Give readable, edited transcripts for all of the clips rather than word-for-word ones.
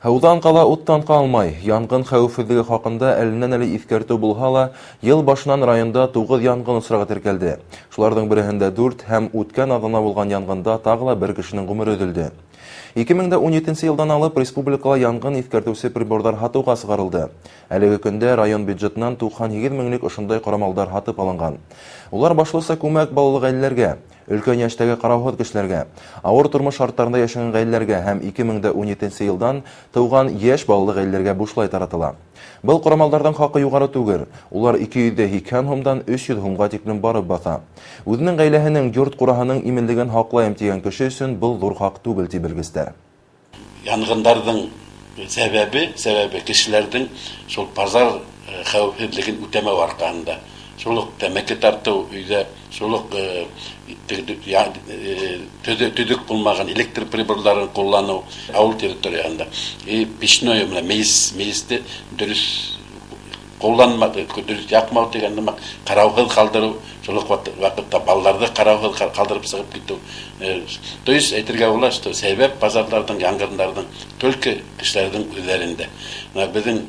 Һаудан кала уттан калмай, янгын хәүефһеҙлеге хакында әленнән-әле иҫкәртеү булһа ла, ел башынан районда 9 янгын осрагы теркәлде. Шуларның береһендә 4 һәм үткән аҙана булган янгында тагы бер кешенең ғүмере өҙөлдө. 2017 елдан алып республикала янгын иҫкәртеүсе прибордар һатыуға сығарылды. Әлеге көндә район бюджетынан 98 меңлек ошондай ҡорамалдар һатып алынған. Улар башлыса күмәк балалы ғаиләләргә, өлкән йәштәге ҡарауһыҙ кешеләргә, ауыр тормош шарттарында йәшәгән ғаиләләргә һәм 2017 елдан тыуған йәш балалы ғаиләләргә бушлай таратыла. Был ҡорамалдарҙың хаҡы юғары түгел. Улар 280 һумдан 300 һумға тиклем барып баҫа. Үҙенең ғаиләһенең, йорт ҡураһының именлеген һаҡлайым тигән кеше өсөн был ҙур хаҡ түгел, ти белгестәр. Янғындарҙың сәбәбе кешеләрҙең шул пазар хәүефһеҙлеген үтәмәү арҡаһында. Шулыҡ тәмәке тартыу өйҙә, шулыҡ төҙөк булмаған электр приборҙарын ҡулланыу ауыл территорияһында. Печное менән мейесте дөрөҫ ҡулланмау, дөрөҫ яҡмау тигән ҡарауһыҙ ҡалдырыу, шулыҡ ваҡытта балаларҙы ҡарауһыҙ ҡалдырып сығып китеү. То есть әйтергә була, что сәбәп пазарҙарҙың, яңғындарҙың только кешеләрҙең үҙҙәрендә. Беҙҙең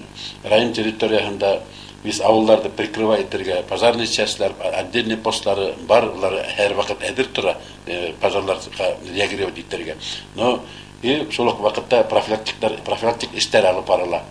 район территорияһында biz авылларды прикрывать итергә, пожарный частьлар, отдельный постлары бар, улар һәр ваҡыт әҙер тора, пожарларға реагировать итергә. Но шул уҡ ваҡытта профилактик эштәр алып барыла.